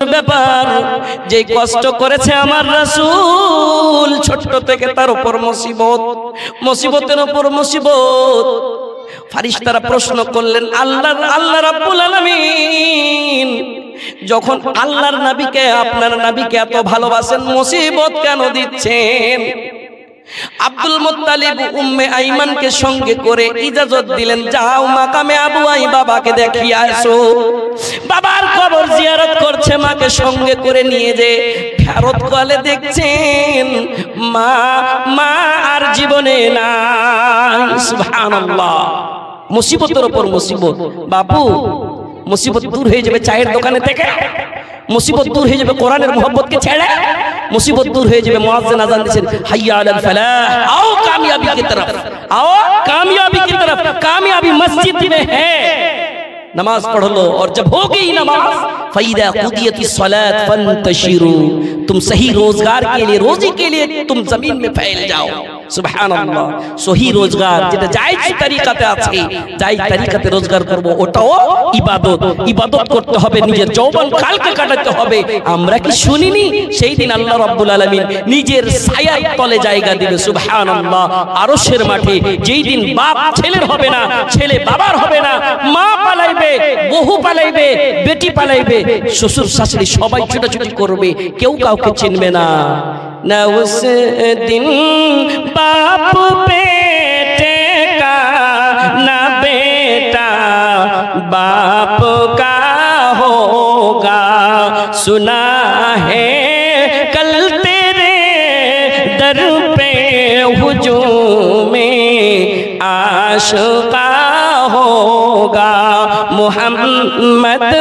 ব্যাপার যে কষ্ট করেছে আমার রাসূল, ছোট্ট থেকে তার উপর মুসিবত, মুসিবতের উপর মুসিবত। ফেরেশতারা প্রশ্ন করলেন আল্লাহ রাব্বুল আলামিন যখন আল্লাহর নবীকে, আপনার নবীকে এত ভালোবাসেন, মুসিবত কেন দিচ্ছেন? আব্দুল মুত্তালিব উম্মে আইমানকে সঙ্গে করে ইজাজত দিলেন, যাও মাকামে আবু আই বাবাকে দেখিয়ে আসো। বাবার কবর জিয়ারত করছে, মাকে সঙ্গে করে নিয়ে যে ফেরত কালে দেখছেন মা আর জীবনে নাই। সুবহানাল্লাহ, মুসিবতের উপর মুসিবত। বাবু, মুসিবত দূর হয়ে যাবে চায়ের দোকানে থেকে, মুসিবত দূর হয়ে যাবে কোরআনের মোহব্বতকে ছেড়ে, मुसीबत दूर है जब मुअज्जिन अज़ान देते हय्या अलल फलाह, आओ कामयाबी की तरफ, आओ कामयाबी की तरफ। कामयाबी मस्जिद में है, नमाज पढ़ लो, और जब हो गई नमाज फइदा कुदियतिस सलात फंतशिरू, तुम सही रोजगार के लिए, रोजी के लिए तुम जमीन में फैल जाओ। সুবহানাল্লাহ, সহি রোজগার যেটা জায়েজ তরিকাতে আছে, জায়েজ তরিকাতে রোজগার করব, ওটাও ইবাদত। ইবাদত করতে হবে, নিজের যৌবন কালকে কাটাতে হবে। আমরা কি শুনিনি সেই দিন আল্লাহ রাব্বুল আলামিন নিজের ছায়ার তলে জায়গা দিবে। সুবহানাল্লাহ, আরশের মাঠে যেই দিন বাপ ছেলের হবে না, ছেলে বাবার হবে না, মা পালাইবে, বহু পালাইবে, বেটি পালাইবে, শ্বশুর শাশুড়ি সবাই ছুটাছুটি করবে, কেউ কাউকে চিনবে না। ना उस दिन बाप बेटे का, ना बेटा बाप का होगा, सुना है कल तेरे दर पे हुजूम आशिका होगा, मोहम्मद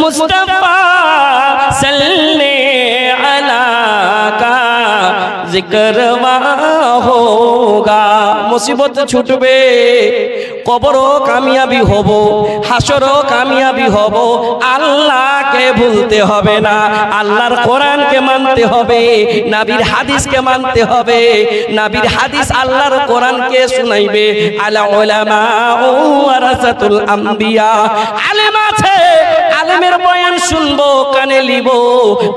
मुस्तफा सल्ले अला का जिक्र होगा। मुसीबत छुटबे, कबरो कामयाबी होबो, हाशरो कामयाबी होबो। अल्लाह के भूलते होबे ना, अल्लाहर कुरान के मानते होबे, नबीर हादिस के मानते होबे। नबीर हादिस अल्लाहर कुरान के सुनाइबे। अल उलमा वरासातुल अंबिया, आलेम आछे, आलेमेर बयान शुनबो, काने लिबो,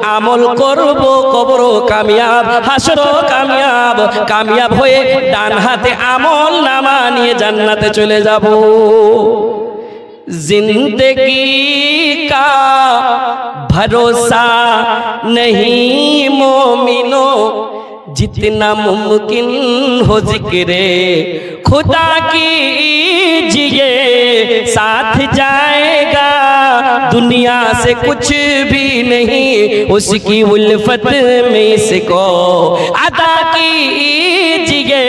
আমল করব, কবরও কামিয়াব, হাসরও কামিয়াব। কামিয়াব হয়ে ডান হাতে আমল নামা নিয়ে জান্নাতে চলে যাব। जिंदगी का भरोसा नहीं मोमिनो, जितना मुमकिन हो जिक्रे खुदा कीजिए, साथ जाएगा दुनिया से कुछ भी नहीं, उसकी उल्फत में इसको अदा कीजिए।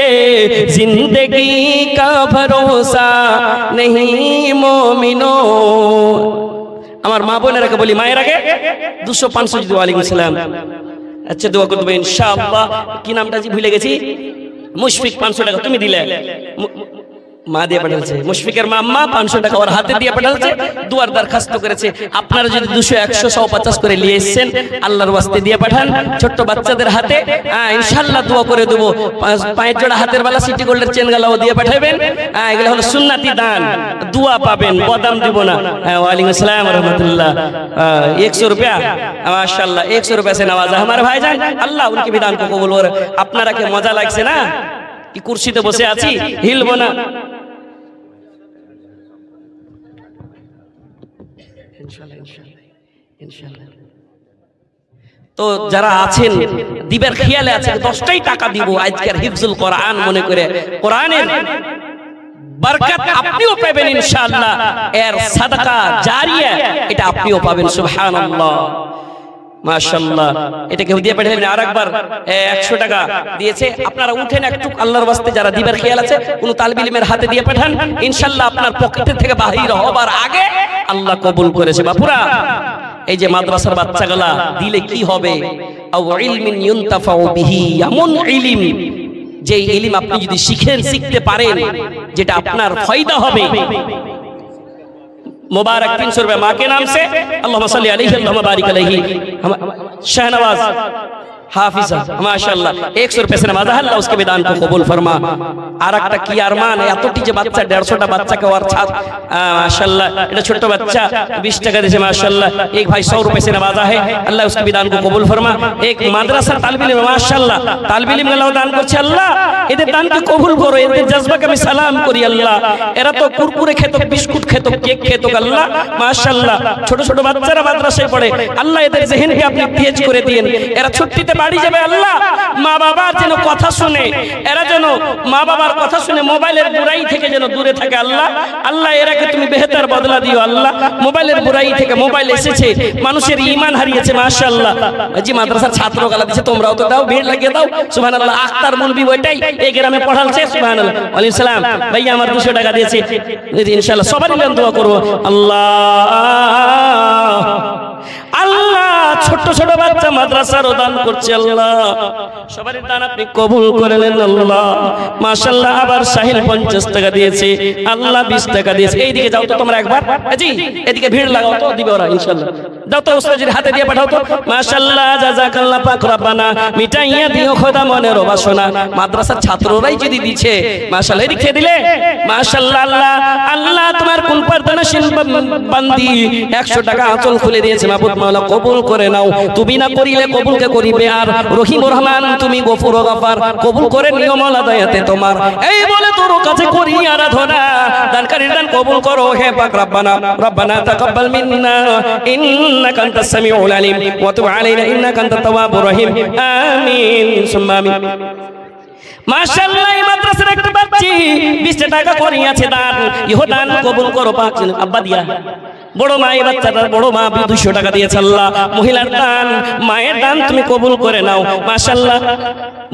जिंदगी का भरोसा नहीं मोमिनो। আমার মা বোনেরাকে বলি, মায়ের আগে 200-500 যদি ওয়ালাইকুম সালাম, আচ্ছা দোয়া করে দেবেন ইনশাআল্লাহ। কি নামটা জি ভুলে গেছি, মুশফিক 500 টাকা তুমি দিলে, মা দিয়ে পাঠালছে, মুশফিকের মাম্মা 500 টাকা ওর হাতে দিয়ে পাঠালছে, দুয়ার দরখাস্ত করেছে। আপনারা যদি 200, 100, 150 করে নিয়ে এসেছেন, আল্লাহর ওয়াস্তে দিয়ে পাঠান ছোট্ট বাচ্চাদের হাতে, ইনশাআল্লাহ দোয়া করে দেব। 5 জোড়া হাতের বালা, সিটি গোল্ডের চেন গালাও দিয়ে পাঠাবেন। এগুলো হলো সুন্নতি দান, দোয়া পাবেন, বদাম দিব না। ওয়ালাইকুম আসসালাম ওয়া রাহমাতুল্লাহ। 100 रुपया माशाअल्लाह, 100 रुपया से नवाजा हमारे भाईजान। अल्लाह उनके विधान को कबूल करे। আপনারা কি মজা লাগছে না? কি কুরসিতে বসে আছি, হিলবো না। তো যারা আছেন দিবের খেয়ালে আছেন, 10টাই টাকা দিব আজকের হিফজুল কোরআন মনে করে, কোরআনের বরকত আপনিও পাবেন ইনশাআল্লাহ। এর সাদাকা জারিয়া এটা আপনিও পাবেন। সুবহানাল্লাহ, মাশাআল্লাহ। এটা কেউ দিয়ে পাঠালেন, আরেকবার 100 টাকা দিয়েছে। আপনারা উঠেন একটু আল্লাহর ওয়াস্তে, যারা দিবের খেয়াল আছে কোন তালিব ইলমের হাতে দিয়ে পাঠান, ইনশাআল্লাহ আপনার পকেট থেকে বাহির হবার আগে আল্লাহ কবুল করেছে। বাপুরা, এই যে মাদ্রাসার বাচ্চাগুলা দিলে কি হবে, আও ইলমিন ইউনতাফাউ বিহি, এমন ইলম যে ইলম আপনি যদি শিখতে পারেন যেটা আপনার ফায়দা হবে। मुबारक 300 रुपए माँ के नाम से, अल्लाहुम्मा सल्ली अलैहि अल्लाहुम्मा बारिक अलैहि। शहनवाज हाफिजा माशाल्लाह 100 रुपए से नमाज अल्लाह उसके विधान को कबूल फरमा। আর একটা কি আরমান এতটি যে বাচ্চা 150টা বাচ্চাকে ওর ছাত্র माशाल्लाह এটা ছোট বাচ্চা 20 টাকা দিয়েছে माशाल्लाह। एक भाई 100 रुपए से नवाजा है अल्लाह उसके विधान को कबूल फरमा। एक মাদ্রাসা তালিব ইলম माशाल्लाह তালিব ইলম আল্লাহ দান করছে আল্লাহ এদের দানকে কবুল করো এদের জজবাকে আমি সালাম করি আল্লাহ। এরা তো কুরকুরে খেত বিস্কুট খেত কেক খেত আল্লাহ माशाल्लाह ছোট ছোট বাচ্চারা মাদ্রাসায় পড়ে আল্লাহ এদের জেহেনকে আপনি তেজ করে দিয়েন। এরা ছুটিতে বাড়ি যাবে আল্লাহ মা বাবার যেন কথা শুনে এরা যেন মা বাবার কথা শুনে মোবাইলের বুরাই থেকে যেন দূরে থাকে আল্লাহ। আল্লাহ এরাকে তুমি বেহতর বদলা দিও আল্লাহ। মোবাইলের বুরাই থেকে মোবাইল এসেছে মানুষের ঈমান হারিয়েছে মাশাআল্লাহ। জি মাদ্রাসার ছাত্র গালা দিছে তোমরাও তো দাও ভিড় লাগিয়ে দাও সুবহানাল্লাহ। আখতার মুলবি ওইটাই এই গ্রামে পড়ালছে সুবহানাল্লাহ। ওয়ালাইকুম সালাম ভাইয়া আমার 200 টাকা দিয়েছে ইনশাআল্লাহ সবারই জন্য দোয়া করব আল্লাহ। আল্লাহ ছোট ছোট বাচ্চা মাদ্রাসার দান করছে আল্লাহ সবারই দান আপনি কবুল করে নেন আল্লাহ মাশাআল্লাহ। আবার সাহিল 50 টাকা দিয়েছে আল্লাহ 20 টাকা দিয়েছে। এইদিকে যাও তো তোমরা একবার জি এদিকে ভিড় লাগাও তো দিবে ওরা ইনশাআল্লাহ। দাও তো উস্তাদের হাতে দিয়ে পাঠাও তো মাশাআল্লাহ জাযাকাল্লাহ পাক রব্বানা মিটাইয়া দিও খোদা মনের বাসনা। মাদ্রাসার ছাত্ররাই যদি দিছে মাশাআল্লাহ এদিক থেকে দিলে মাশাআল্লাহ আল্লাহ আল্লাহ তোমার কোন পর্দানশীল বান্দি 100 টাকা আঁচল খুলে দিয়েছে মাবুদ মাওলা কবুল করে নাও। তুমি না করিলে কবুলকে করিবে আর রহিম রহমান তুমি গফুর ও গফার কবুল করে নিও মাওলা দয়াতে তোমার। এই বলে তোর কাছে করি আরাধনা দানকারীর দান কবুল করো হে পাক রব্বানা রব্বানা তাকাব্বাল মিন্না ইন্নাকা আনতাস সামিউল আলিম ওয়া তুব আলাইনা ইন্নাকা আনতাত তাওয়াবুর রহিম আমিন সুম্মা আমিন। মাশাআল্লাহ এই মাদ্রাসার একটা বাচ্চি 20 টাকা করিয়াছে দান ইহো দান কবুল করো পাক আব্বা দিয়া। বড় মা এই বাচ্চাটার বড় মা 200 টাকা দিয়েছে আল্লাহ। মহিলার দান মায়ের দান তুমি কবুল করে নাও মাশাআল্লাহ।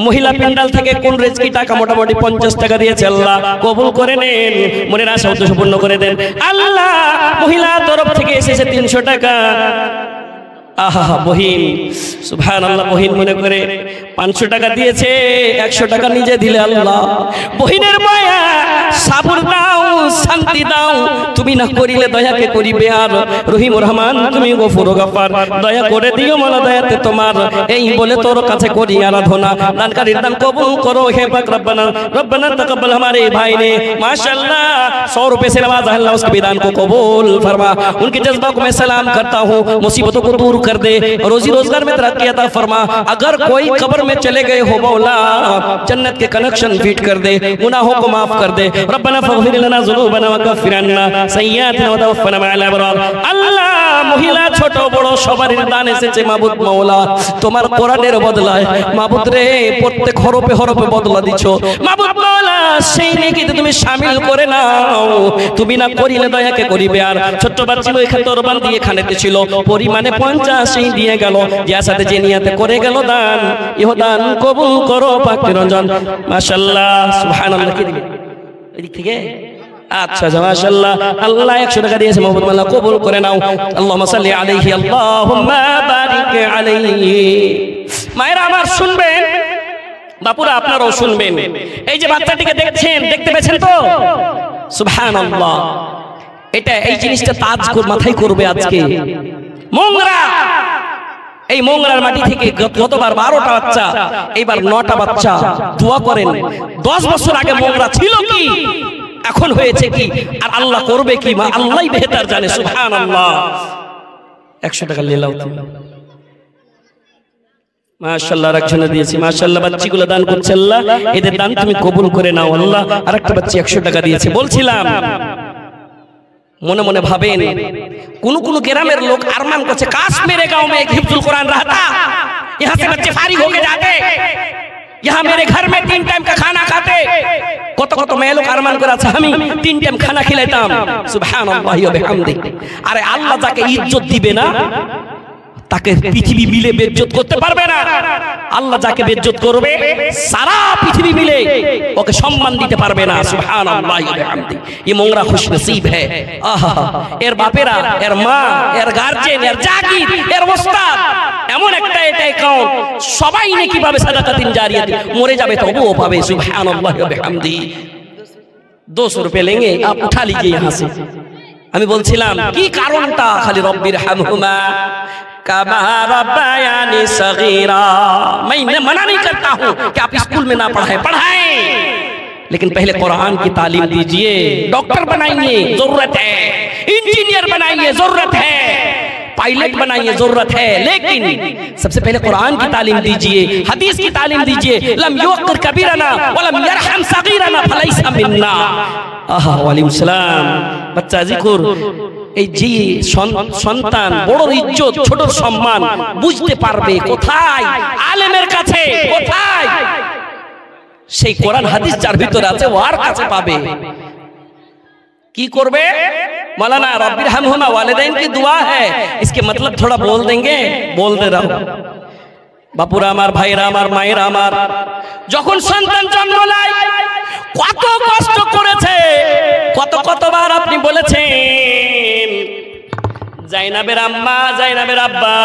মহিলা প্যান্ডাল থেকে কোন রেজকি টাকা মোটামুটি 50 টাকা দিয়েছে আল্লাহ কবুল করে নেন মনের আশা উদ্দেশ্য পূর্ণ করে দেন আল্লাহ। মহিলা তরফ থেকে এসেছে 300 টাকা আহা বহিন সুবহানাল্লাহ বহিন মনে করে 500 টাকা দিয়েছে 100 টাকা নিজে দিলে আল্লাহ। বহিনের মায়া সাবর দাও শান্তি দাও তুমি না করিলে দয়াকে করিবে আর রহিম রহমান তুমি গফুর গফার দয়া করে দিও মাওলা দয়াতে তোমার। এই বলে তোর কাছে করি আরাধনা দানকারীর দান কবুল করো হে পাক রব্বানা रब्बना तकब्बल हमारे भाई ने माशाअल्लाह 100 रुपए से नवाजा अल्लाह उसके विधान को कबूल फरमा। उनके जज्बा को मैं सलाम करता हूँ मुसीबतों को दूर कर दे रोजी रोजगार में तरक्की अता फरमा। अगर कोई कब्र में चले गए हो मौला जन्नत के कनेक्शन फिट कर दे गुनाहों को माफ कर दे। रब्बना फगफिर लना जुनूबना व कफ्फिर अन्ना सय्यिआतिना व तवफ्फना मा'ल अबरार। আল্লাহ মহিলা ছোট বড় সবারই দান এসেছে মাবুদ মাওলা তোমার কোরআনের বদলায় মাবুদ রে প্রত্যেক হরফে হরফে বদলা দিছো মাবুদ মাওলা সেই নেকিতে তুমি শামিল করে নাও। তুমি না করিলে দয়াকে করিবে আর ছোট বাচ্চা এখানে তরবান দিয়ে খানেতে ছিল পরিমাণে 50 দিয়ে গেল যার সাথে যে নিয়তে করে গেল দান ইহো দান কবুল করো পাক নিরঞ্জন মাশাআল্লাহ সুবহানাল্লাহ। কি দিবে এদিক থেকে আচ্ছা মাশাআল্লাহ আল্লাহ 100 টাকা দিয়েছে মাহবুব আল্লাহ কবুল করে নাও আল্লাহুম্মা সাল্লি আলাইহি আল্লাহুম্মা বারিক আলাইহি। মায়েরা আমার শুনবেন বাপুরা আপনারাও শুনবেন এই যে বাচ্চাটিকে দেখছেন দেখতে পেয়েছেন তো সুবহানাল্লাহ। এটা এই জিনিসটা তাজ মাথায় করবে আজকে মোংরা এই মোংরার মাটি থেকে গতবার 12টা বাচ্চা এইবার 9টা বাচ্চা দোয়া করেন 10 বছর আগে মোংরা ছিল কি এখন হয়েছে কি আর আল্লাহ করবে কি মা আল্লাহই বেহতর জানে সুবহানাল্লাহ। 100 টাকা নিয়ে লাও মাশাআল্লাহ রাখছনা দিয়েছি মাশাআল্লাহ বাচ্চাগুলো দান করছে আল্লাহ এদের দান তুমি কবুল করে নাও আল্লাহ। আরেকটা বাচ্চা 100 টাকা দিয়েছে বলছিলাম মনে মনে ভাবেন কোন কোন গ্রামের লোক আরমান করছে কাশ মেরে गांव में एक हिफ्जुल कुरान रहता यहां से बच्चे फारिग होके जाते यहाँ मेरे घर में 3 टाइम का खाना खाते কত কত মেয়ে লোক আরমান করে আছে আমি 3 টাইম খানা খিলাইতাম সুবহানাল্লাহি ওয়া বিহামদি। আরে আল্লাহ যাকে ইজ্জত দিবে না তাকে পৃথিবী মিলে বেজ্জত করতে পারবে না। আল্লাহ যাকে বেজ্জত করবে সারা পৃথিবী মিলে ওকে সম্মান দিতে পারবে না সুবহানাল্লাহি ওয়া বিহামদি। এই মোংরা খুশনসিব है আহা এর বাপেরা এর মা এর গার্জিয়ান এর জাগির এর ওস্তাদ এমন একটা এটা অ্যাকাউন্ট সবাই নেকি পাবে সাদাকাতিন জারিয়া মরে যাবে তবুও পাবে সুবহানাল্লাহি ওয়া বিহামদি। 200 रुपए लेंगे आप उठा लीजिए यहां से। আমি বলছিলাম কি কারণটা খালি রব্বির হামহুমা कमा रब्बयानी सगीरा। मैं मना नहीं करता हूँ कि आप स्कूल में ना पढ़ाएं, पढ़ाएं, लेकिन पहले कुरान की तालीम दीजिए। डॉक्टर बनाइए, जरूरत है। इंजीनियर बनाइए, जरूरत है। पायलट बनाइए, जरूरत है, लेकिन सबसे पहले कुरान की तालीम दीजिए, हदीस की तालीम दीजिए। लम युक़िर कबीरना वलम यरहम सगीरना फलैसा मिन्ना। आहा वालेकुम सलाम। বাচ্চা জিকুর এই যে সন্তান বড় ইজ্জত, ছোট সম্মান বুঝতে পারবে কোথায়? আলেমের কাছে। কোথায়? সেই কোরআন হাদিস যার ভিতরে আছে ওর কাছে পাবে। की करबे? मौलाना रब्बिरहमहुमा वालिदैन की दुआ है, इसके मतलब थोड़ा बोल देंगे? बोल दे रहा हूं। बापुरा आमार, भाईरा आमार, मायेरा आमार, যখন সন্তান জন্ম নেয় কত কষ্ট করেছে, কতবার আপনি বলেছেন জাইনাবের আম্মা, জাইনাবের আব্বা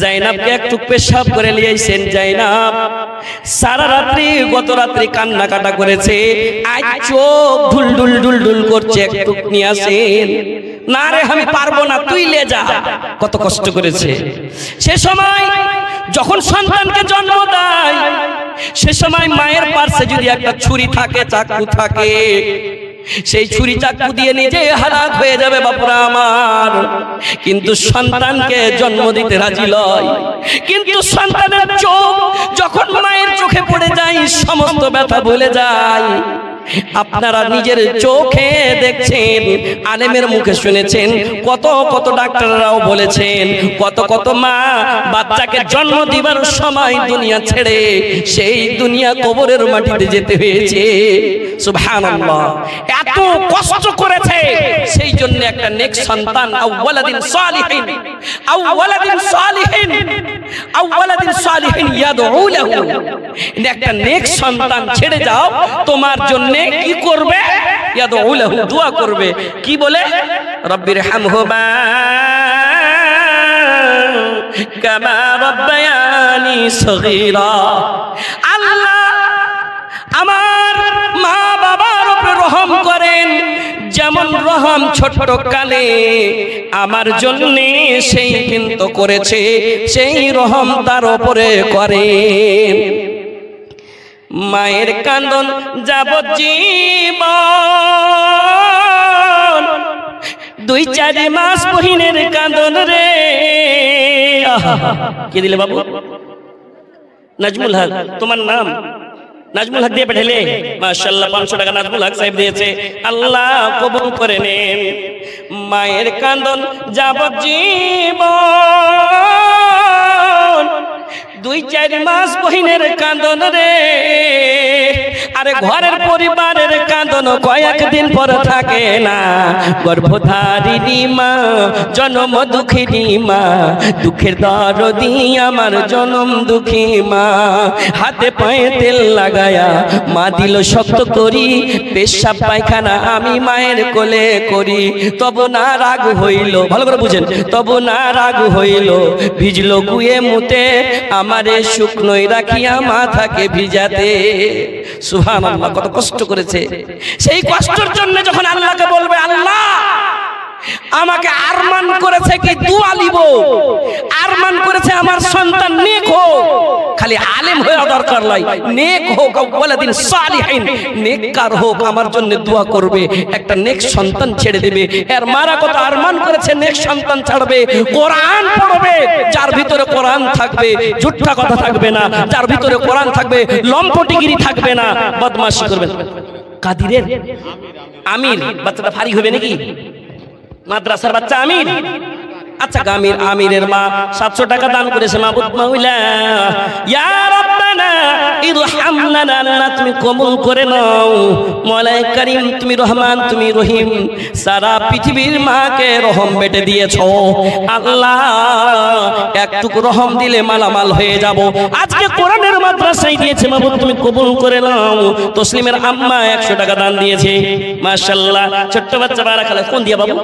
জাইনাবকে একটু পেশাব করে নিয়েছেন। জাইনাব সারা রাত্রি, গত রাত্রি কান্নাকাটা করেছে, আজ চোখ ঢুলঢুল ঢুলঢুল করছে, একটু নিয়ে আসেন। না রে আমি পারবো না, তুই লে যা। কত কষ্ট করেছে। সে সময় যখন সন্তানকে জন্ম দেয়, সে সময় মায়ের পাশে যদি একটা ছুরি থাকে, চাকু থাকে, সেই ছুরি চাকু দিয়ে নিজে হালাক হয়ে যাবে বাপুরা আমার, কিন্তু সন্তানকে জন্ম দিতে রাজি নয়। কিন্তু সন্তানের চোখ যখন মায়ের চোখে পড়ে যায়, সমস্ত ব্যথা ভুলে যায়। আপনারা নিজের চোখে দেখছেন, আলেমের মুখে শুনেছেন, কত ডাক্তাররাও বলেছেন, কত মা বাচ্চাকে জন্ম দিবার সময় দুনিয়া ছেড়ে সেই দুনিয়া কবরের মাটিতে যেতে হয়েছে। সুবহানাল্লাহ। এত কষ্ট করেছে, সেই জন্য একটা নেক সন্তান, আউওয়ালাদিন সালিহিন, আউওয়ালাদিন সালিহিন, আউওয়ালাদিন সালিহিন ইয়াদউ লাহু। একটা নেক সন্তান ছেড়ে যাও, তোমার জন্য কি করবে? ইয়াদউ লাহু, দোয়া করবে। কি বলে? রব্বিরহামহুমা কামা রব্বায়ানি সগীরা। আল্লাহ আমার মা বাবার উপরে রহম করেন, যেমন রহম ছোট কালে আমার জন্য সেই কিন্তু করেছে, সেই রহম তার উপরে করেন। মায়ের কান্দন যাবজ্জীবন, 2-4 মাস বহিনের কান্দন রে। কে দিলে বাবু? নাজমুল হক। তোমার নাম নাজমুল হক দিয়ে পাঠালে, মাশাআল্লাহ 500 টাকা নাজমুল হক সাহেব দিয়েছে, আল্লাহ কবুল করে নেন। মায়ের কান্দন যাবজ্জীবন, 2-4 মাস বহিনের কান্দন রে। আরে ঘরের পরিবারের কান্দন কয়েকদিন পর থাকে না। গর্ভধারিণী মা, জনম দুঃখিনী মা, দুঃখের দরদি আমার জনম দুঃখী মা। হাতে পায়ে তেল লাগায়া মা দিল শক্ত করি, পেশাব পায়খানা আমি মায়ের কোলে করি, তবু না রাগ হইল। ভালো করে বুঝেন, তবু না রাগ হইল, ভিজলো গুয়ে মুতে আমারে শুকনোই রাখিয়া মাথাকে ভিজাতে। সুবহানাল্লাহ। কত কষ্ট করেছে। সেই কষ্টের জন্য যখন আল্লাহকে বলবে, আল্লাহ আমাকে আরমান করেছে কি দোয়া লিব, আরমান করেছে আমার সন্তান নেক হোক, খালি আলেম হয়ে দরকার নাই, নেক হোক, ওয়ালাদিন সালিহিন, নেককার হোক, আমার জন্য দোয়া করবে, একটা নেক সন্তান ছেড়ে দিবে। এর মারা কত আরমান করেছে নেক সন্তান ছাড়বে, কোরআন পড়বে, যার ভিতরে কোরআন থাকবে, ঝুঠা কথা থাকবে না, যার ভিতরে কোরআন থাকবে, লম্পটিগিরি থাকবে না, বদমাশি করবে। কাদিরের আমির বাচ্চাটা ফারিক হবে নাকি? মাদ্রাসার বাচ্চা আমির। আচ্ছা, আমিরের মা 700 টাকা দান করেছে। মাবুদ মাওলা, ইয়া রাব্বানা ইরহামনা, আল্লাহ তুমি কবুল করে নাও। মওলাই করিম, তুমি রহমান, তুমি রহিম, সারা পৃথিবীর মাকে রহম বেটে দিয়েছো। আল্লাহ একটুকু রহম দিলে মালামাল হয়ে যাব। আজকে কোরআনের মাদ্রাসায় দিয়েছে, মাবুদ তুমি কবুল করে নাও। তসলিমের আম্মা 100 টাকা দান দিয়েছে। মাশাআল্লাহ, ছোট্ট বাচ্চা বারাকাল্লাহ। কোন দিয়া বাবু?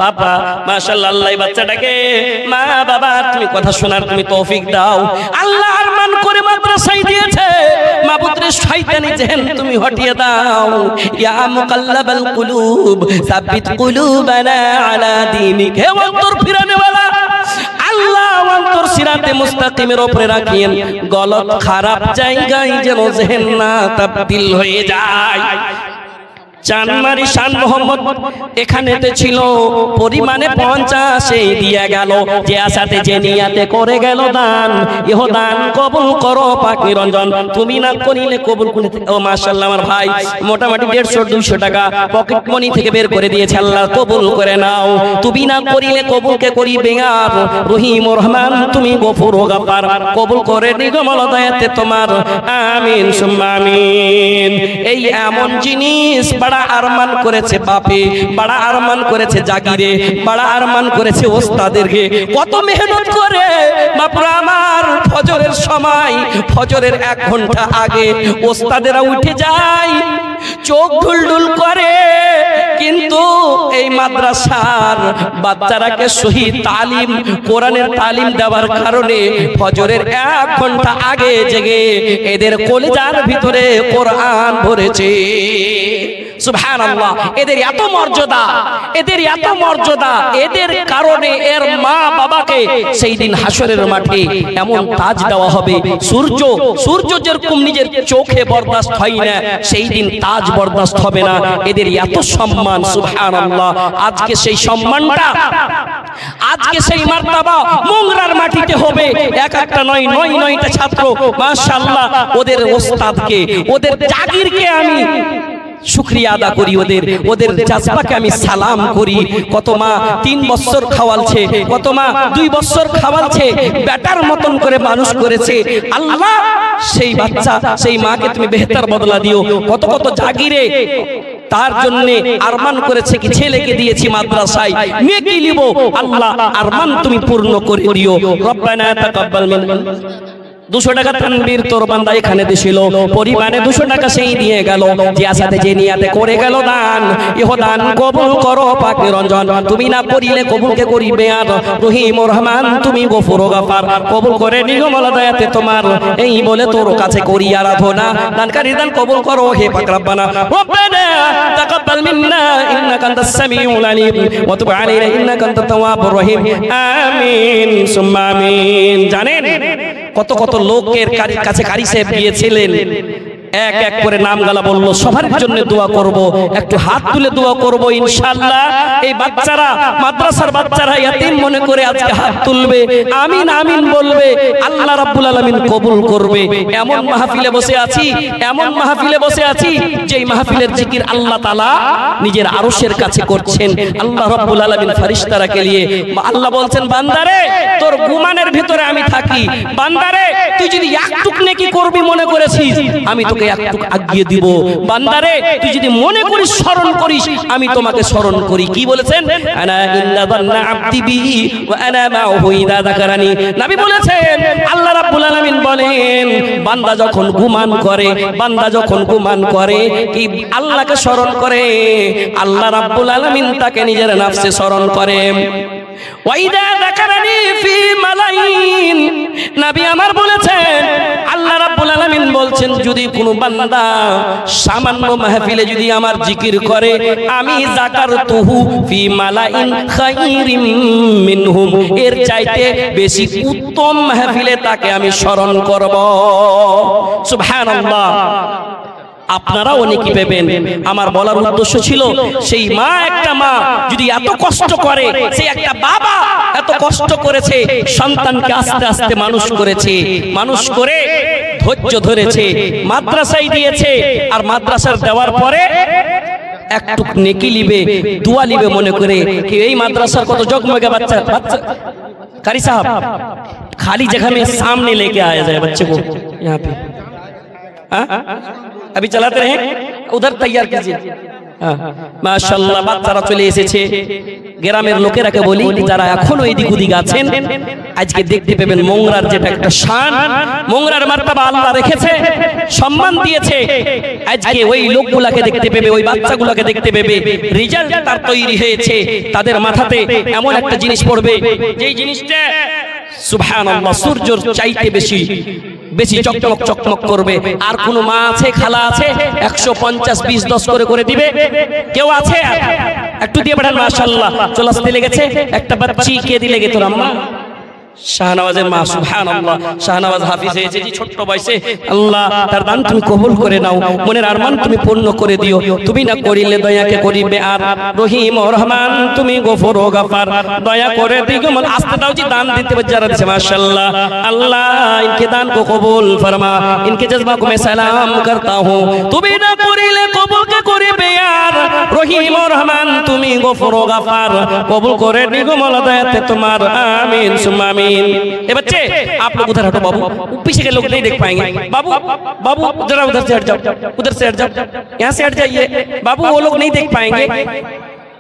পাপা। মাশাআল্লাহ, আল্লাহ বাচ্চাটাকে মা বাবা তুমি কথা শোনার তুমি তৌফিক দাও। আল্লাহ আরমান করে মাদ্রাসায় দিয়েছে, মাবুদ রে শয়তানি জেহেন তুমি হটিয়ে দাও। ইয়া মুকাল্লাবাল কুলুব সাব্বিত কুলুবানা আলা দীনিক, হে অন্তর ফিরানে ওয়ালা সিরাতে মুস্তাকিমের উপরে রাখিয়েন, গলত খারাপ জায়গায় যেন জেহেন না তাবদীল হয়ে যায়। চানমারি শান মোহাম্মদ এখানেতে ছিল, পরিমাণে 50 দিয়ে গেল, যে আশাতে যে নিয়াতে করে গেল দান, ইহ দান কবুল করো পাকি রঞ্জন, তুমি না করিলে কবুল করে। ও মাশাআল্লাহ, আমার ভাই মোটামুটি 150-200 টাকা পকেট মানি থেকে বের করে দিয়েছে, আল্লাহ কবুল করে নাও। তুমি না করিলে কবুলকে করিবে আর রহিম রহমান, তুমি গফুর ও গাফার, কবুল করে নিগমল দয়াতে তোমার, আমিন সুম্মা আমিন। এই এমন জিনিস বড় আরমান করেছে বাপে, বড় আরমান করেছে জাগিরে, বড় আরমান করেছে ওস্তাদেরকে, কত মেহনত করে বাপরা আমার। ফজরের সময়, ফজরের 1 ঘন্টা আগে ওস্তাদেরা উঠে যায়, চোখ ঢুলঢুল করে, কিন্তু এই মাদ্রাসার বাচ্চারাকে সহি তালিম, কোরআনের তালিম দেওয়ার কারণে ফজরের 1 ঘন্টা আগে জেগে এদের কলিজার ভিতরে কোরআন ভরেছে। সুবহানাল্লাহ, এদের এত মর্যাদা, এদের এত মর্যাদা, এদের কারণে এর মা বাবাকে সেই দিন হাসরের মাঠে এমন তাজ দেওয়া হবে, সূর্য যেরকম নিজের চোখে বরদাস্ত হয় না, সেই দিন তাজ বরদাস্ত হবে না। এদের এত সম্মান, সুবহানাল্লাহ। আজকে সেই সম্মানটা, আজকে সেই মার্তাবা মোংরার মাটিতে হবে। একটা নয়, 9টা ছাত্র, মাশাআল্লাহ, ওদের ওস্তাদকে, ওদের জাগিরকে আমি শুকরিয়া আদা করি, ওদের জাজবাকে আমি সালাম করি। কত মা 3 বছর খাওয়ালছে, কত মা 2 বছর খাওয়ালছে, বেটার মতন করে মানুষ করেছে। আল্লাহ সেই বাচ্চা, সেই মাকে তুমি বেহতর বদলা দিও। কত জাগিরে তার জন্য আরমান করেছে কি ছেলেকে দিয়েছি মাদ্রাসায়, নেকি নিব, আল্লাহ আরমান তুমি পূর্ণ করে দিও। রব্বানা তাকাব্বাল মিন্না। 200 টাকা তানবীর তোর বান্দা এখানে দিছিল, পরিমাণে 200 টাকা সেই দিয়ে গেল, যে আশাতে যে নিয়াতে করে গেল দান, ইহ দান কবুল করো পাকি রঞ্জন, তুমি না করিলে কবুলকে করিবে আর রহিম রহমান, তুমি গফুর ও গাফার, কবুল করে নিগমল দয়াতে তোমার। এই বলে তোর কাছে করি আরাধনা, দানকারী দান কবুল করো হে পাক রব্বানা। রব্বানা তাকাব্বাল মিন্না ইন্নাকা আনতাস সামিউল আলিম ওয়া তুব আলাইনা ইন্নাকা আনতাত তাওয়াবুর রহিম, আমিন সুম্মা আমিন। জানেন কত লোকের কাছে কারি সাহেব গিয়েছিলেন, এক এক করে নাম গালা বললো, সবার জন্য দোয়া করব, একটু হাত তুলে দোয়া করব ইনশাআল্লাহ। এই বাচ্চারা, মাদ্রাসার বাচ্চারা ইয়াতিম মনে করে আজকে হাত তুলবে, আমিন আমিন বলবে, আল্লাহ রাব্বুল আলামিন কবুল করবে। এমন মাহফিলে বসে আছি, এমন মাহফিলে বসে আছি, যেই মাহফিলের জিকির আল্লাহ তাআলা নিজের আরশের কাছে করছেন। আল্লাহ রাব্বুল আলামিন ফেরেশতারাকে নিয়ে আল্লাহ বলছেন, বান্দারে তোর গুমানের ভিতরে আমি থাকি, বান্দারে তুই যদি একটুক নেকি করবি মনে করেছিস, আমি তোকে একটু আগিয়ে দিব, বান্দারে তুই যদি মনে করিস, স্মরণ করিস, আমি তোমাকে স্মরণ করি। কি বলেছেন? আনা ইন্না যান্না আবদি বিহি ওয়া আনা মাহু ইযা যাকারানি। নবী বলেছেন, আল্লাহ রাব্বুল আলামিন বলেন, বান্দা যখন গুমান করে, বান্দা যখন গুমান করে, কি আল্লাহকে স্মরণ করে, আল্লাহ রাব্বুল আলামিন তাকে নিজের নফসে স্মরণ করে। ওয়াইদা যাকারানি ফি মালাইন, নবী আমার বলেছেন, আল্লাহ রাব্বুল আলামিন বলছেন, যদি কোনো বান্দা সামান্য মাহফিলে যদি আমার জিকির করে, আমি যাকারতুহু ফি মালাইন খায়রিম মিনহুম, এর চাইতে বেশি উত্তম মাহফিলে তাকে আমি স্মরণ করব। সুবহানাল্লাহ। আপনারা অনেকে পেবেন। আমার বলার উদ্দেশ্য ছিল, সেই মা, একটা মা যদি এত কষ্ট করে, সেই একটা বাবা এত কষ্ট করেছে, সন্তানকে আস্তে আস্তে মানুষ করেছে, মানুষ করে ধৈর্য ধরেছে, মাদ্রাসায় দিয়েছে, আর মাদ্রাসার দেওয়ার পরে একটু নেকি লিবে, দোয়া লিবে মনে করে कि এই মাদ্রাসার কত জগমগে বাচ্চা कारी साहब खाली जगह में सामने लेके आया जाए बच्चे को यहाँ पे अभी चलाते रहे उधर तैयार कीजिए মাশাআল্লাহ বাচ্চারা চলে এসেছে গ্রামের লোকেরাকে বলি যারা এখনো এদিক ওদিক আছেন আজকে দেখতে পাবেন মোংরার যেটা একটা শান মোংরার মার্তবা আল্লাহ রেখেছে সম্মান দিয়েছে আজকে ওই লোকগুলোকে দেখতে পাবে ওই বাচ্চাগুলোকে দেখতে পাবে রেজাল্ট তার তৈরি হয়েছে তাদের মাথাতে এমন একটা জিনিস পড়বে যেই জিনিসটা সুবহানাল্লাহ সূর্যের চাইতে বেশি বেশি চকচক চকচক করবে আর কোন মা আছে খালা আছে 150 20 10 করে দিবে কেউ আছে একটু দিয়ে বলেন মাশাআল্লাহ চলে আসতে লেগেছে একটা বাচ্চি কে দিলে গে তোর আম্মা শাহনওয়াজের মা, সুবহানাল্লাহ, শাহনওয়াজ হাফিজ হয়েছে জি ছোট্ট বয়সে। আল্লাহ তার দান তুমি কবুল করে নাও, মনের আরমান তুমি পূর্ণ করে দিও। তুমি না করিলে দয়াকে করিবে আর, রহিম ও রহমান তুমি গফুর ও গফার, দয়া করে দিগমল। আস্তে দাও জি, দান দিতে যারা দিচ্ছে माशाअल्लाह। अल्लाह इनके दान को कबूल फरमा, इनके जज्बा को मैं सलाम करता हूँ। তুমি না করিলে কবুল কে করিবে আর, রহিম ও রহমান তুমি গফুর ও গফার, কবুল করে নিগমল দয়াতে তোমার, आमीन सुम्मा आमीन। ए बच्चे आप लोग उधर हटो बाबू, पीछे के लोग नहीं देख पाएंगे। बाबू बाबू जरा उधर से हट जाओ, उधर से हट जाओ, यहाँ से हट जाइए बाबू, वो लोग नहीं देख पाएंगे।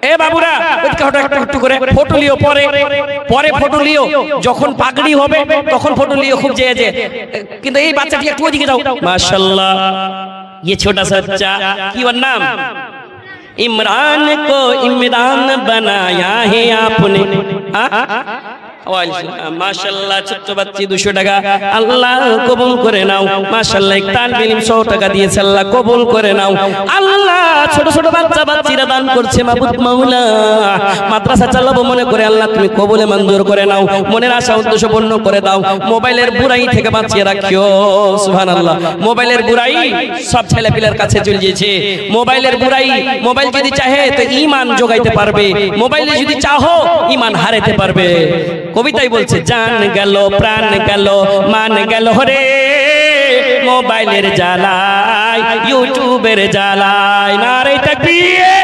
এ বাবুরা ওদিকে হটো, একটু করে ফটো লিও, পরে পরে ফটো লিও, যখন পাগড়ি হবে তখন ফটো লিও খুব যে যে। কিন্তু এই বাচ্চাটি একটু ওদিকে যাও। মাশাআল্লাহ, ये छोटा सा बच्चा की नाम इमरान को इमरान बनाया है आपने। माशाल्लाह ছোট্ট বাচ্চি 200 টাকা আল্লাহ কবুল করে নাও। মাশাআল্লাহ এক তালবে ইলম 100 টাকা দিয়েছে, আল্লাহ কবুল করে নাও। আল্লাহ ছোট ছোট বাচ্চা বাচ্চিরা দান করছে মাবুদ মাওলা, মাদ্রাসা চালাবো মনে করে আল্লাহ তুমি কবুলে মঞ্জুর করে নাও, মনের আশা উদ্দেশ্য পূর্ণ করে দাও। মোবাইলের বুড়াই থেকে বাঁচিয়ে রাখিও, সুবহানাল্লাহ। মোবাইলের বুড়াই সব ছেলেপিলের কাছে চলে গিয়েছে। মোবাইলের বুড়াই, মোবাইল যদি চাহে তো ঈমান জোগাইতে পারবে, মোবাইলে যদি চাহো ঈমান হারাতে পারবে। কবিতাই বলছে জান গেল প্রাণ গেল মান গেল রে, মোবাইলের জ্বালায় ইউটিউবের জ্বালায়। নারে তাকবীর।